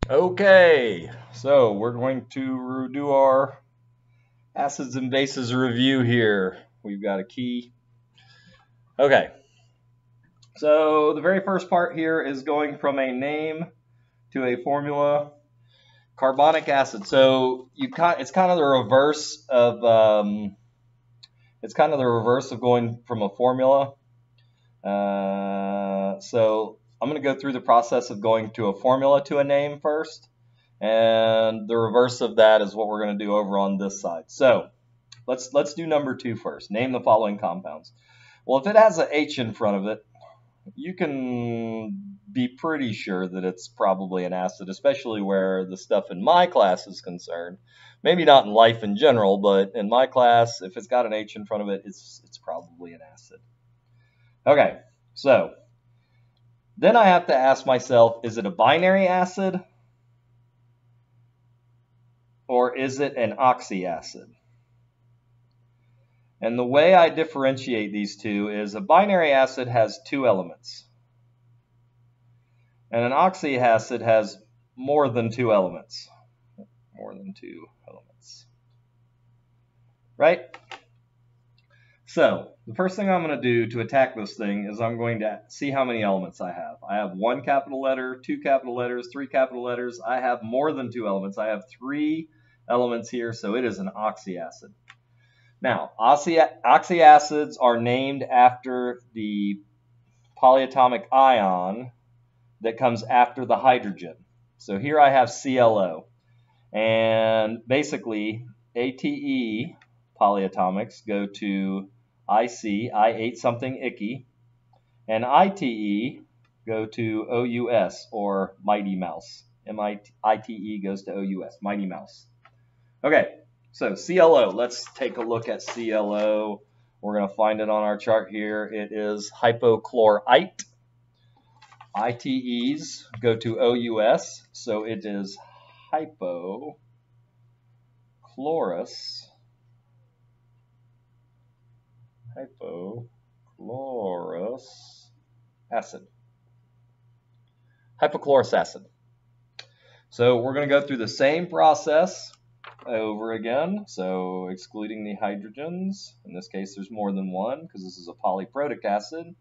Okay, so we're going to do our acids and bases review here. We've got a key. Okay, so the very first part here is going from a name to a formula. Carbonic acid. So it's kind of the reverse of going from a formula. So I'm going to go through the process of going to a formula to a name first. And the reverse of that is what we're going to do over on this side. So let's do number 2 first. Name the following compounds. Well, if it has an H in front of it, you can be pretty sure that it's probably an acid, especially where the stuff in my class is concerned. Maybe not in life in general, but in my class, if it's got an H in front of it, it's probably an acid. Okay, so then I have to ask myself, is it a binary acid? Or is it an oxyacid? And the way I differentiate these two is a binary acid has 2 elements. And an oxyacid has more than 2 elements. More than 2 elements. Right? So, the first thing I'm going to do to attack this thing is I'm going to see how many elements I have. I have 1 capital letter, 2 capital letters, 3 capital letters. I have more than 2 elements. I have 3 elements here, so it is an oxyacid. Now, oxyacids are named after the polyatomic ion that comes after the hydrogen. So here I have ClO. And basically, ATE polyatomics go to IC, I ate something icky, and ITE go to OUS, or Mighty Mouse. ITE goes to OUS, Mighty Mouse. Okay, so ClO, let's take a look at ClO. We're going to find it on our chart here. It is hypochlorite. ITEs go to OUS, so it is hypochlorous acid. Hypochlorous acid. So we're going to go through the same process over again. So excluding the hydrogens. In this case, there's more than one because this is a polyprotic acid.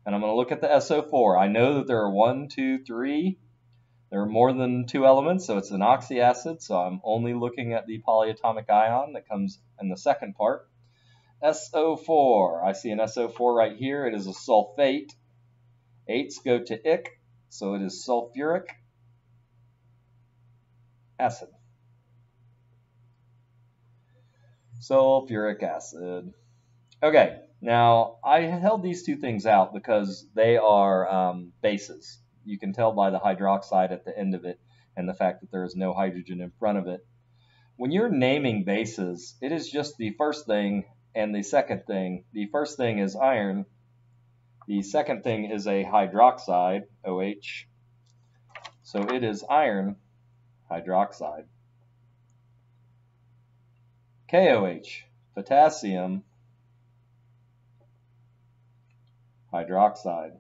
And I'm going to look at the SO4. I know that there are 1, 2, 3. There are more than 2 elements, so it's an oxyacid. So I'm only looking at the polyatomic ion that comes in the second part. SO4. I see an SO4 right here. It is a sulfate. 8s go to ic, so it is sulfuric acid. Sulfuric acid. Okay, now I held these 2 things out because they are bases. You can tell by the hydroxide at the end of it and the fact that there is no hydrogen in front of it. When you're naming bases, it is just the first thing and the second thing. The first thing is iron. The second thing is a hydroxide, OH. So it is iron hydroxide. KOH, potassium hydroxide.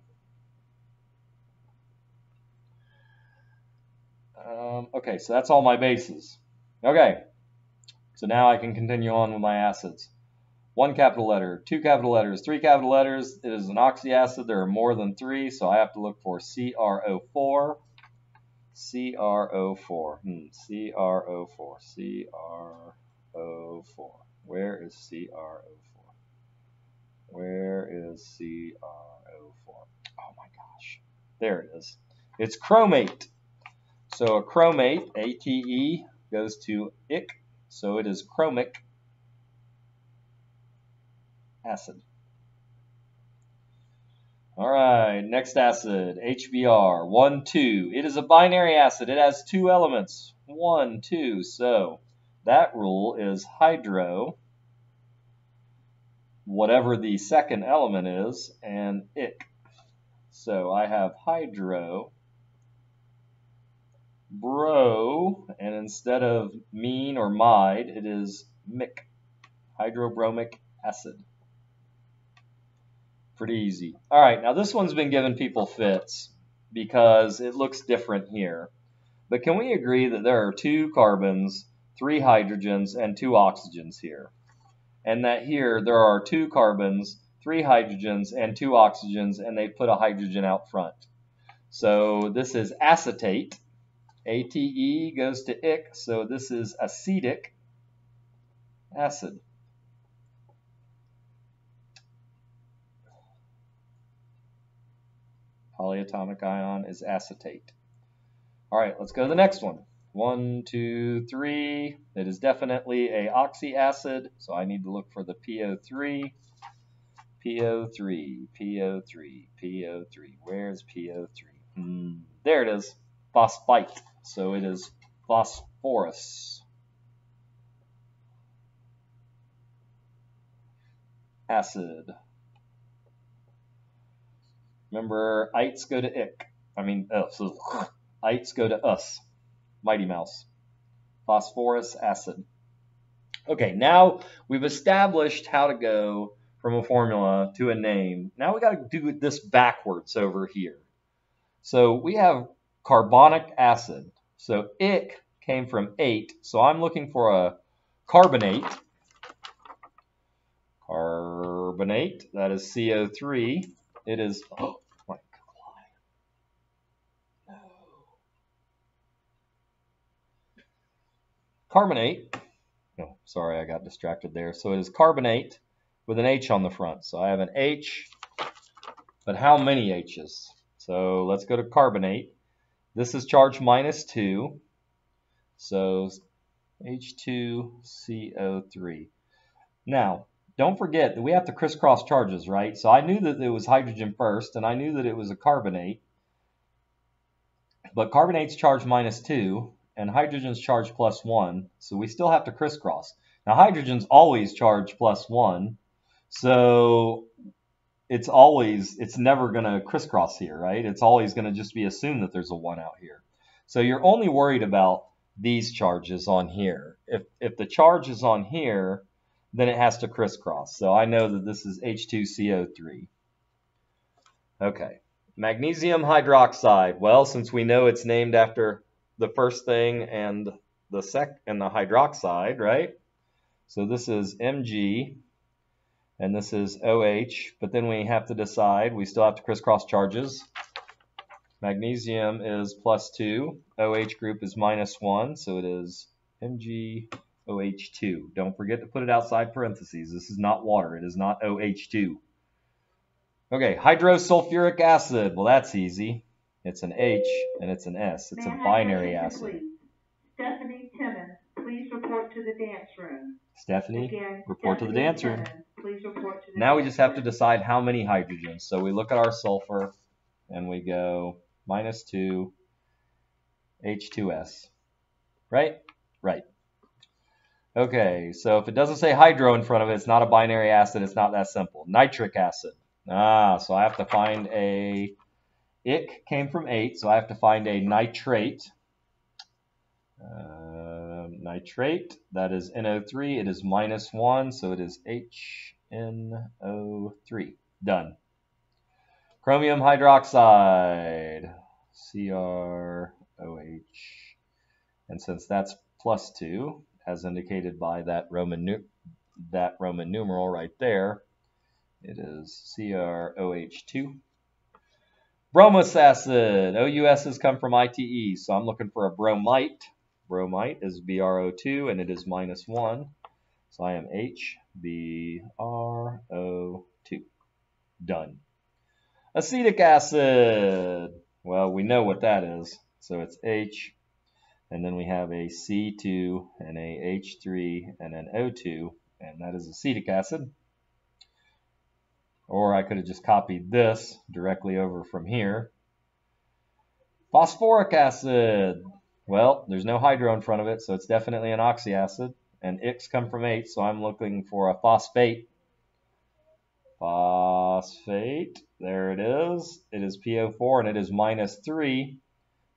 Okay, so that's all my bases. Okay, so now I can continue on with my acids. 1 capital letter, 2 capital letters, 3 capital letters. It is an oxyacid. There are more than 3, so I have to look for CrO4. CrO4. CrO4. CrO4. Where is CrO4? Where is CrO4? Oh my gosh. There it is. It's chromate. So a chromate, ATE, goes to ic, so it is chromic acid. All right, next acid, HBr, 1, 2. It is a binary acid. It has 2 elements, 1, 2. So that rule is hydro, whatever the second element is, and ic. So I have hydro, bro, and instead of mene or mide, it is mic, hydrobromic acid. Pretty easy. All right, now this one's been giving people fits because it looks different here. But can we agree that there are 2 carbons, 3 hydrogens, and 2 oxygens here? And that here there are 2 carbons, 3 hydrogens, and 2 oxygens, and they put a hydrogen out front. So this is acetate. ATE goes to ic, so this is acetic acid. Polyatomic ion is acetate. All right, let's go to the next one. 1, 2, 3. It is definitely a oxy acid, so I need to look for the PO3. PO3, PO3, PO3. Where's PO3? There it is. Phosphite. So it is phosphorus acid. Remember, ites go to ic. So ites go to us. Mighty Mouse. Phosphorus acid. Okay, now we've established how to go from a formula to a name. Now we got to do this backwards over here. So we have carbonic acid. So ic came from 8. So I'm looking for a carbonate. Carbonate, that is CO3. It is, oh my God. No. Carbonate. Oh, sorry, I got distracted there. So it is carbonate with an H on the front. So I have an H, but how many H's? So let's go to carbonate. This is charged -2. So H2CO3. Now, don't forget that we have to crisscross charges, right? So I knew that it was hydrogen first, and I knew that it was a carbonate. But carbonate's charged -2, and hydrogen's charged +1. So we still have to crisscross. Now, hydrogen's always charged +1. So it's never going to crisscross here, right? It's always going to just be assumed that there's a 1 out here. So you're only worried about these charges on here. If the charge is on here, then it has to crisscross. So I know that this is H2CO3. Okay. Magnesium hydroxide. Well, since we know it's named after the first thing and the hydroxide, right? So this is Mg. And this is OH, but then we have to decide, we still have to crisscross charges. Magnesium is +2, OH group is -1, so it is MgOH2. Don't forget to put it outside parentheses. This is not water, it is not OH2. Okay, hydrosulfuric acid. Well, that's easy. It's an H and it's an S. It's a binary acid. Stephanie Timmons, please report to the dance room. Stephanie, Again, report to the dance room. Please report to the now we just have to decide how many hydrogens. So we look at our sulfur and we go -2 H2S. Right? Right. Okay, so if it doesn't say hydro in front of it, it's not a binary acid. It's not that simple. Nitric acid. So I have to find a, ic came from 8, so I have to find a nitrate. Nitrate, that is NO3, it is -1, so it is HNO3. Done. Chromium hydroxide, CrOH. And since that's +2, as indicated by that Roman numeral right there, it is CrOH2. Bromous acid, OUS's come from ITE, so I'm looking for a bromite. Bromite is BrO2, and it is -1. So I am HBrO2. Done. Acetic acid. Well, we know what that is. So it's H, and then we have a C2, and a H3, and an O2, and that is acetic acid. Or I could have just copied this directly over from here. Phosphoric acid. Well, there's no hydro in front of it, so it's definitely an oxy acid. And Ics come from 8, so I'm looking for a phosphate. Phosphate. There it is. It is PO4, and it is -3.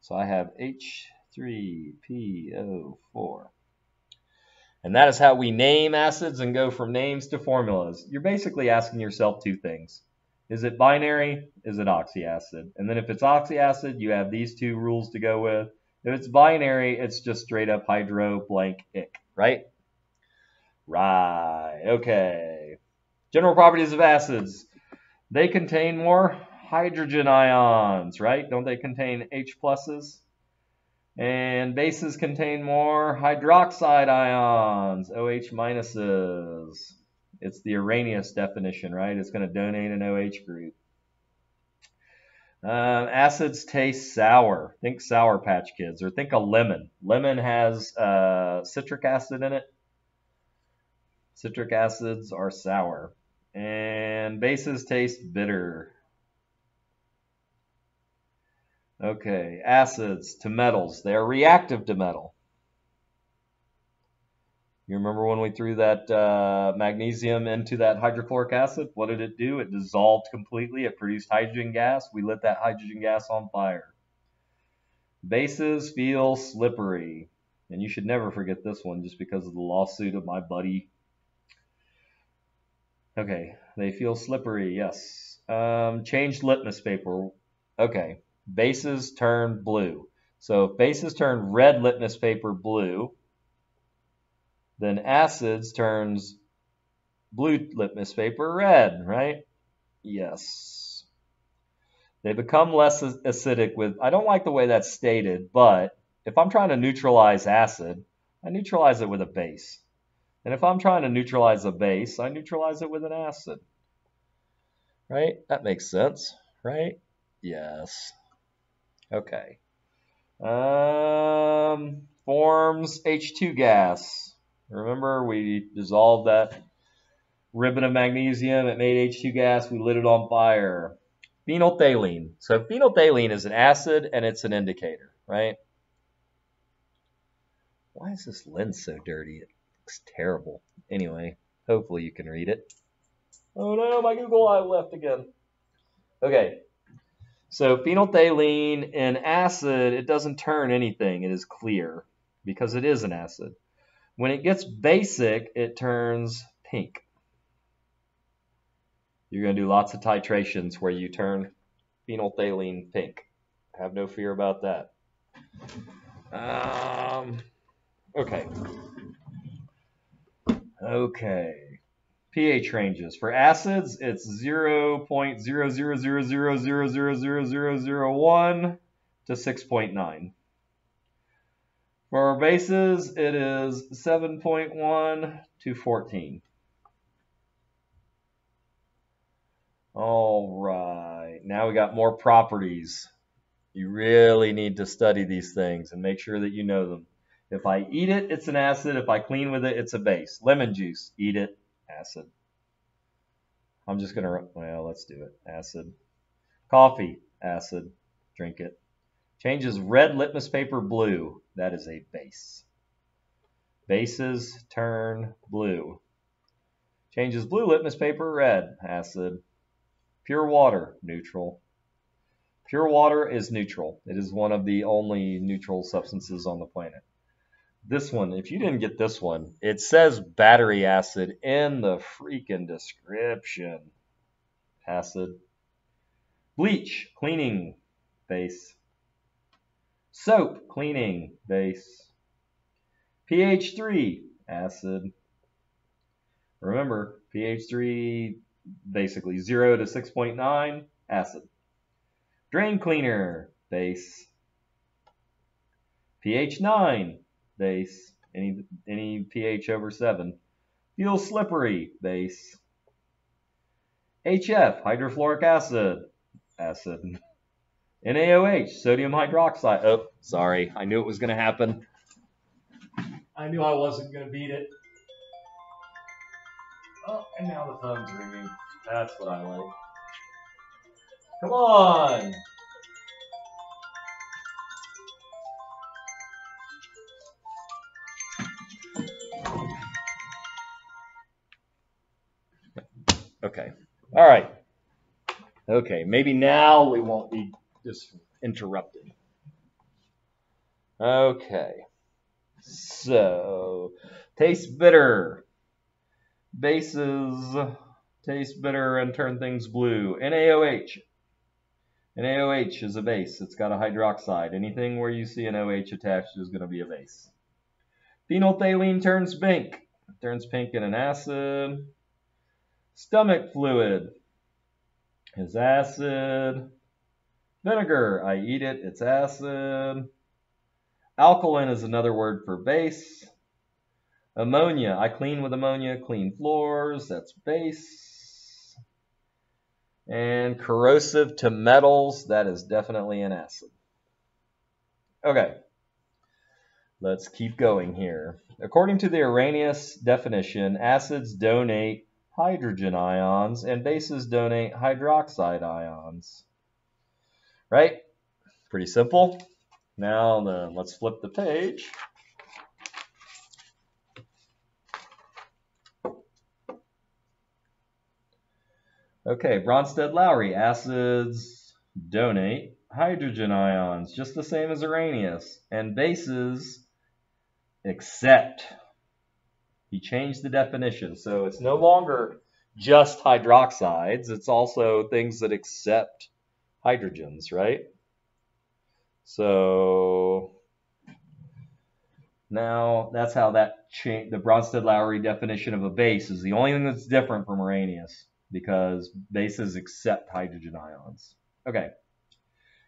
So I have H3PO4. And that is how we name acids and go from names to formulas. You're basically asking yourself two things. Is it binary? Is it oxy acid? And then if it's oxy acid, you have these two rules to go with. If it's binary, it's just straight up hydro blank ic, right? Right, okay. General properties of acids. They contain more hydrogen ions, right? Don't they contain H pluses? And bases contain more hydroxide ions, OH minuses. It's the Arrhenius definition, right? It's going to donate an OH group. Acids taste sour. Think Sour Patch Kids, or think a lemon. Lemon has citric acid in it. Citric acids are sour. And bases taste bitter. Okay, acids to metals. They are reactive to metal. You remember when we threw that magnesium into that hydrochloric acid? What did it do? It dissolved completely. It produced hydrogen gas. We lit that hydrogen gas on fire. Bases feel slippery. And you should never forget this one just because of the lawsuit of my buddy. Okay, they feel slippery, yes. Changed litmus paper. Okay, bases turn blue. So if bases turn red litmus paper blue, then acids turns blue litmus paper red, right? Yes. They become less acidic with, I don't like the way that's stated, but if I'm trying to neutralize acid, I neutralize it with a base. And if I'm trying to neutralize a base, I neutralize it with an acid. Right? That makes sense, right? Yes. Okay. Forms H2 gas. Remember, we dissolved that ribbon of magnesium. It made H2 gas. We lit it on fire. Phenolphthalein. So phenolphthalein is an acid and it's an indicator, right? Why is this lens so dirty? It looks terrible. Anyway, hopefully you can read it. Oh no, my Google Eye left again. Okay. So phenolphthalein in acid, it doesn't turn anything. It is clear because it is an acid. When it gets basic, it turns pink. You're going to do lots of titrations where you turn phenolphthalein pink. Have no fear about that. Okay. pH ranges. For acids, it's 0.00000000001 to 6.9. For bases, it is 7.1 to 14. All right, now we got more properties. You really need to study these things and make sure that you know them. If I eat it, it's an acid. If I clean with it, it's a base. Lemon juice, eat it, acid. I'm just going to, well, let's do it. Acid. Coffee, acid, drink it. Changes red litmus paper blue. That is a base. Bases turn blue. Changes blue litmus paper red, acid. Pure water, neutral. Pure water is neutral. It is one of the only neutral substances on the planet. This one, if you didn't get this one, it says battery acid in the freaking description. Acid. Bleach, cleaning, base. Soap, cleaning, base. pH 3, acid. Remember, pH 3, basically 0 to 6.9, acid. Drain cleaner, base. pH 9, base. Any pH over 7. Feels slippery, base. HF, hydrofluoric acid, acid. NaOH, sodium hydroxide. Oh, sorry. I knew it was going to happen. I knew I wasn't going to beat it. Oh, and now the phone's ringing. That's what I like. Come on. Okay. All right. Okay. Maybe now we won't be just interrupted. Okay. So, taste bitter. Bases taste bitter and turn things blue. NaOH. An AOH is a base. It's got a hydroxide. Anything where you see an OH attached is going to be a base. Phenolphthalein turns pink. It turns pink in an acid. Stomach fluid is acid. Vinegar, I eat it, it's acid. Alkaline is another word for base. Ammonia, I clean with ammonia, clean floors, that's base. And corrosive to metals, that is definitely an acid. Okay, let's keep going here. According to the Arrhenius definition, acids donate hydrogen ions and bases donate hydroxide ions. Right? Pretty simple. Now let's flip the page. Okay, Bronsted-Lowry, acids donate hydrogen ions, just the same as Arrhenius, and bases accept. He changed the definition, so it's no longer just hydroxides, it's also things that accept hydrogens, right? So now that's how that changed. The Bronsted-Lowry definition of a base is the only thing that's different from Arrhenius, because bases accept hydrogen ions. Okay.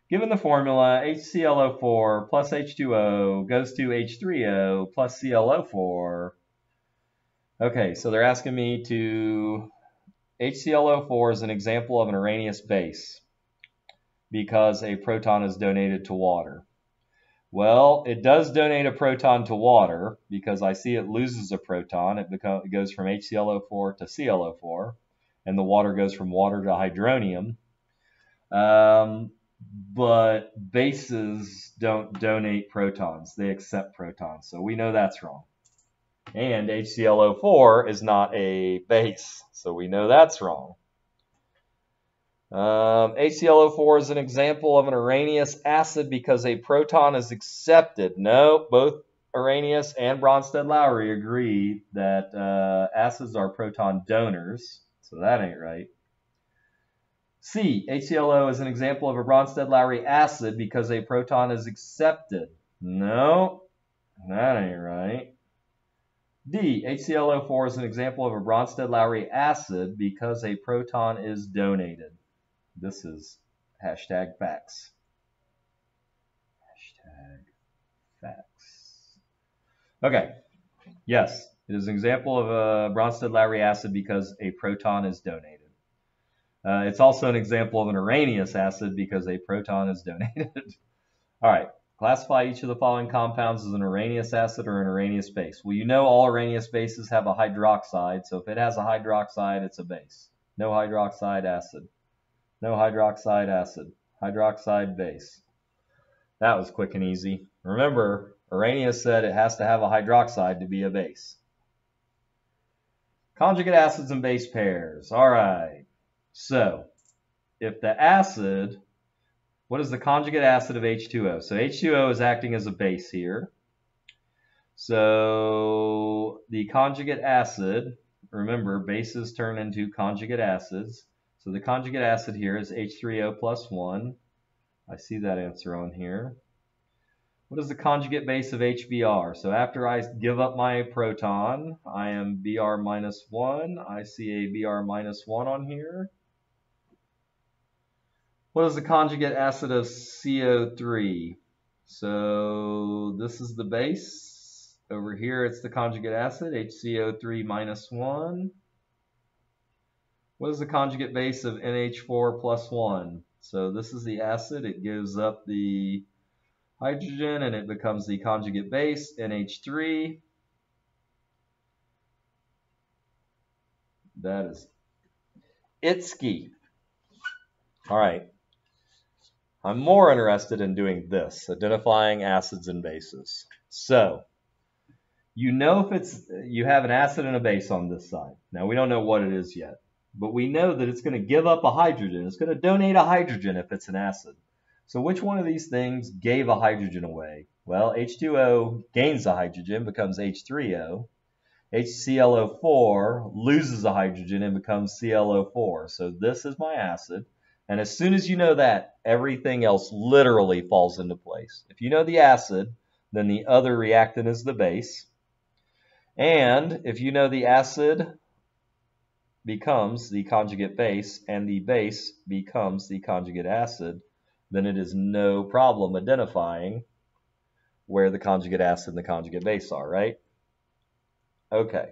Given the formula, HClO4 plus H2O goes to H3O plus ClO4. Okay, so they're asking me to... HClO4 is an example of an Arrhenius base because a proton is donated to water. Well, it does donate a proton to water because I see it loses a proton. It goes from HClO4 to ClO4. And the water goes from water to hydronium. But bases don't donate protons. They accept protons. So we know that's wrong. And HClO4 is not a base. So we know that's wrong. HClO4 is an example of an Arrhenius acid because a proton is accepted. No, both Arrhenius and Bronsted-Lowry agree that acids are proton donors. So that ain't right. C, HClO is an example of a Bronsted-Lowry acid because a proton is accepted. No, that ain't right. D, HClO4 is an example of a Bronsted-Lowry acid because a proton is donated. This is hashtag facts. Hashtag facts. Okay, yes. It is an example of a Bronsted-Lowry acid because a proton is donated. It's also an example of an Arrhenius acid because a proton is donated. All right, classify each of the following compounds as an Arrhenius acid or an Arrhenius base. Well, you know all Arrhenius bases have a hydroxide, so if it has a hydroxide, it's a base. No hydroxide acid. No hydroxide acid. Hydroxide base. That was quick and easy. Remember, Arrhenius said it has to have a hydroxide to be a base. Conjugate acids and base pairs. All right. So, if the acid, what is the conjugate acid of H2O? So H2O is acting as a base here. So the conjugate acid, remember, bases turn into conjugate acids. So the conjugate acid here is H3O plus 1. I see that answer on here. What is the conjugate base of HBr? So after I give up my proton, I am Br minus 1. I see a Br minus 1 on here. What is the conjugate acid of CO3? So this is the base. Over here it's the conjugate acid, HCO3 minus 1. What is the conjugate base of NH4 plus 1? So this is the acid. It gives up the hydrogen and it becomes the conjugate base, NH3. That is Itsky. All right. I'm more interested in doing this, identifying acids and bases. So, you know if you have an acid and a base on this side. Now, we don't know what it is yet, but we know that it's going to give up a hydrogen. It's going to donate a hydrogen if it's an acid. So which one of these things gave a hydrogen away? Well, H2O gains a hydrogen, becomes H3O. HClO4 loses a hydrogen and becomes ClO4. So this is my acid. And as soon as you know that, everything else literally falls into place. If you know the acid, then the other reactant is the base. And if you know the acid becomes the conjugate base and the base becomes the conjugate acid, then it is no problem identifying where the conjugate acid and the conjugate base are, right? Okay,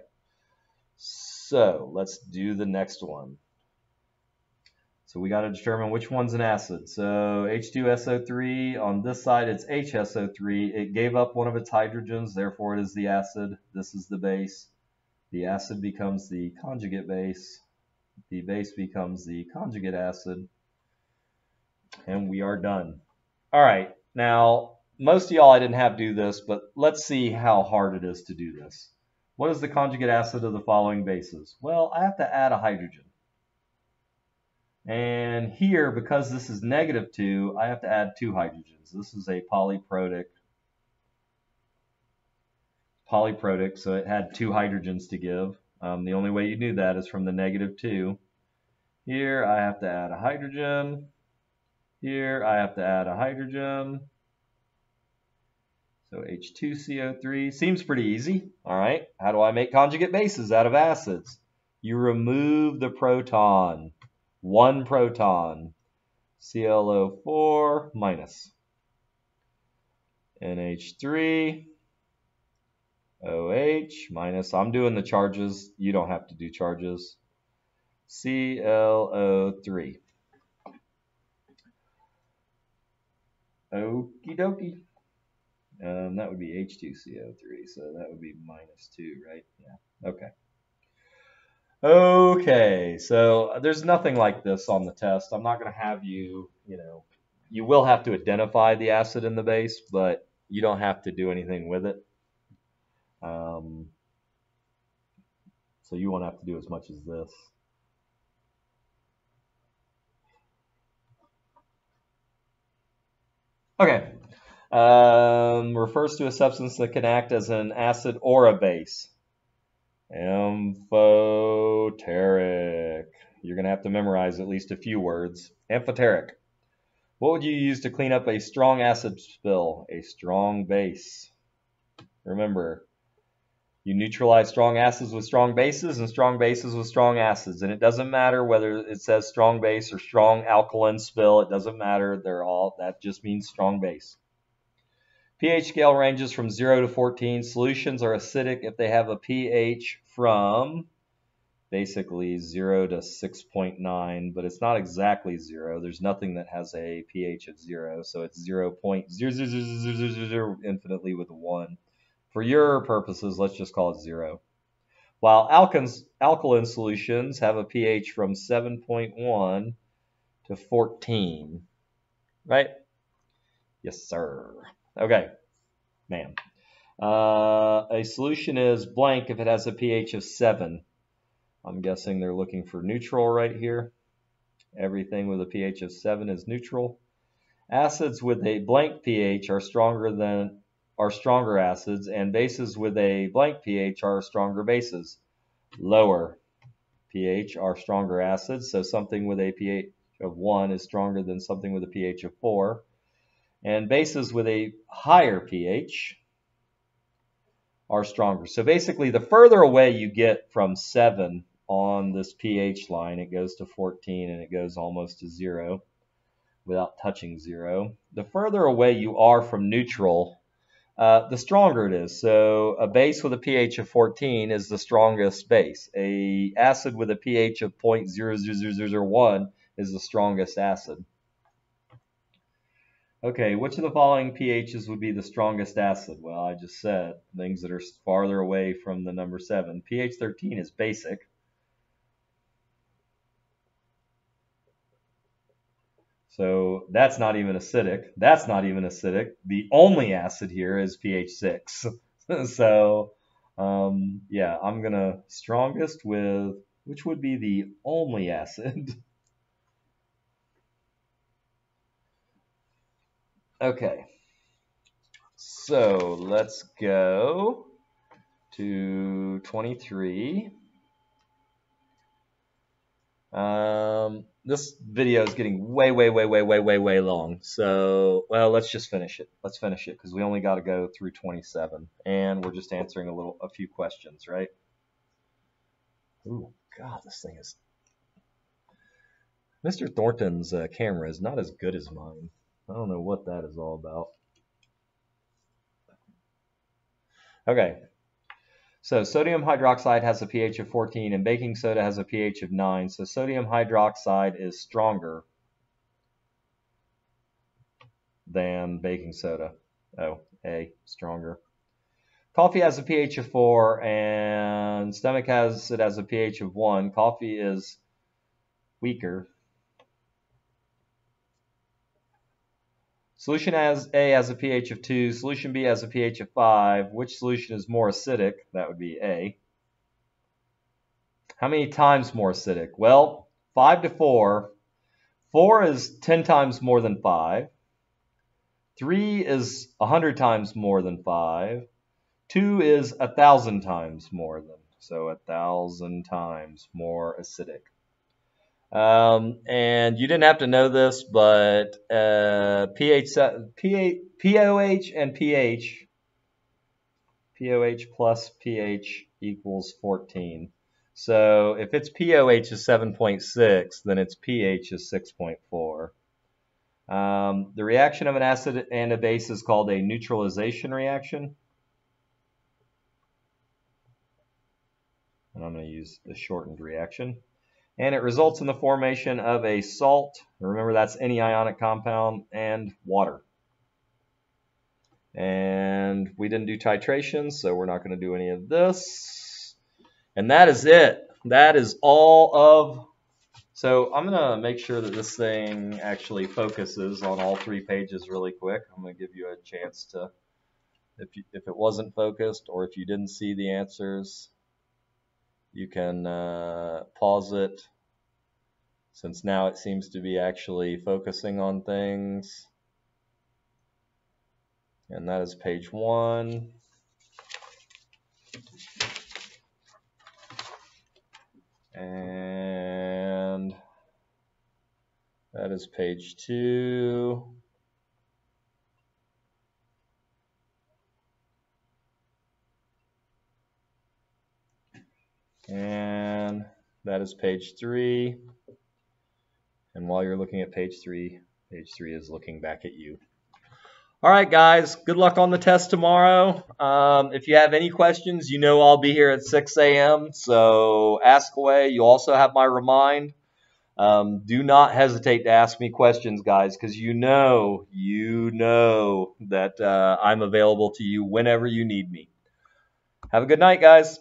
so let's do the next one. So we got to determine which one's an acid. So H2SO3, on this side it's HSO3. It gave up one of its hydrogens, therefore it is the acid. This is the base. The acid becomes the conjugate base. The base becomes the conjugate acid. And we are done. All right, now most of y'all I didn't have do this, but let's see how hard it is to do this. What is the conjugate acid of the following bases? Well, I have to add a hydrogen. And here, because this is -2, I have to add 2 hydrogens. This is a polyprotic, so it had 2 hydrogens to give. The only way you do that is from the -2. Here, I have to add a hydrogen. Here, I have to add a hydrogen. So H2CO3 seems pretty easy. All right, how do I make conjugate bases out of acids? You remove the proton. 1 proton, ClO4 minus, NH3, OH minus, I'm doing the charges, you don't have to do charges, ClO3. Okie dokie. That would be H2CO3, so that would be -2, right? Yeah, okay. Okay, so there's nothing like this on the test. I'm not going to have you, you will have to identify the acid in the base, but you don't have to do anything with it. So you won't have to do as much as this. Okay, refers to a substance that can act as an acid or a base. Amphoteric. You're going to have to memorize at least a few words. Amphoteric. What would you use to clean up a strong acid spill? A strong base. Remember, you neutralize strong acids with strong bases and strong bases with strong acids. And it doesn't matter whether it says strong base or strong alkaline spill. It doesn't matter. That just means strong base. pH scale ranges from 0 to 14. Solutions are acidic if they have a pH from basically 0 to 6.9, but it's not exactly 0. There's nothing that has a pH of 0, so it's 0.00000 infinitely with a 1. For your purposes, let's just call it 0. While alkaline solutions have a pH from 7.1 to 14, right? Yes, sir. Okay, ma'am. A solution is blank if it has a pH of 7. I'm guessing they're looking for neutral right here. Everything with a pH of 7 is neutral. Acids with a blank pH are stronger acids, and bases with a blank pH are stronger bases. Lower pH are stronger acids, so something with a pH of 1 is stronger than something with a pH of 4. And bases with a higher pH are stronger. So basically, the further away you get from 7 on this pH line, it goes to 14 and it goes almost to 0 without touching 0. The further away you are from neutral, the stronger it is. So a base with a pH of 14 is the strongest base. A acid with a pH of 0.00001 is the strongest acid. Okay, which of the following pHs would be the strongest acid? Well, I just said things that are farther away from the number 7. pH 13 is basic. So that's not even acidic. That's not even acidic. The only acid here is pH 6. So, yeah, I'm going to strongest with, which would be the only acid. Okay. So let's go to 23. this video is getting way long. So, well, let's just finish it. Let's finish it because we only got to go through 27, and we're just answering a few questions, right? Ooh, God, this thing is. Mr. Thornton's camera is not as good as mine. I don't know what that is all about. Okay. So sodium hydroxide has a pH of 14 and baking soda has a pH of 9. So sodium hydroxide is stronger than baking soda. Oh, A, stronger. Coffee has a pH of 4 and stomach acid has a pH of 1. Coffee is weaker. Solution A has a pH of 2. Solution B has a pH of 5. Which solution is more acidic? That would be A. How many times more acidic? Well, 5 to 4. 4 is 10 times more than 5. 3 is 100 times more than 5. 2 is 1,000 times more than. So 1,000 times more acidic. And you didn't have to know this, but POH and pH, POH plus pH equals 14. So if its POH is 7.6, then its pH is 6.4. The reaction of an acid and a base is called a neutralization reaction. And I'm going to use the shortened reaction. And it results in the formation of a salt. Remember, that's any ionic compound, and water. And we didn't do titration, so we're not going to do any of this. And that is it. That is all of. So I'm going to make sure that this thing actually focuses on all 3 pages really quick. I'm going to give you a chance to, if it wasn't focused or if you didn't see the answers, you can pause it, since now it seems to be actually focusing on things. And that is page 1. And that is page 2. And that is page 3. And while you're looking at page 3 is looking back at you. All right, guys, good luck on the test tomorrow. If you have any questions, you know I'll be here at 6 a.m., so ask away. You also have my remind. Do not hesitate to ask me questions, guys, because you know that I'm available to you whenever you need me. Have a good night, guys.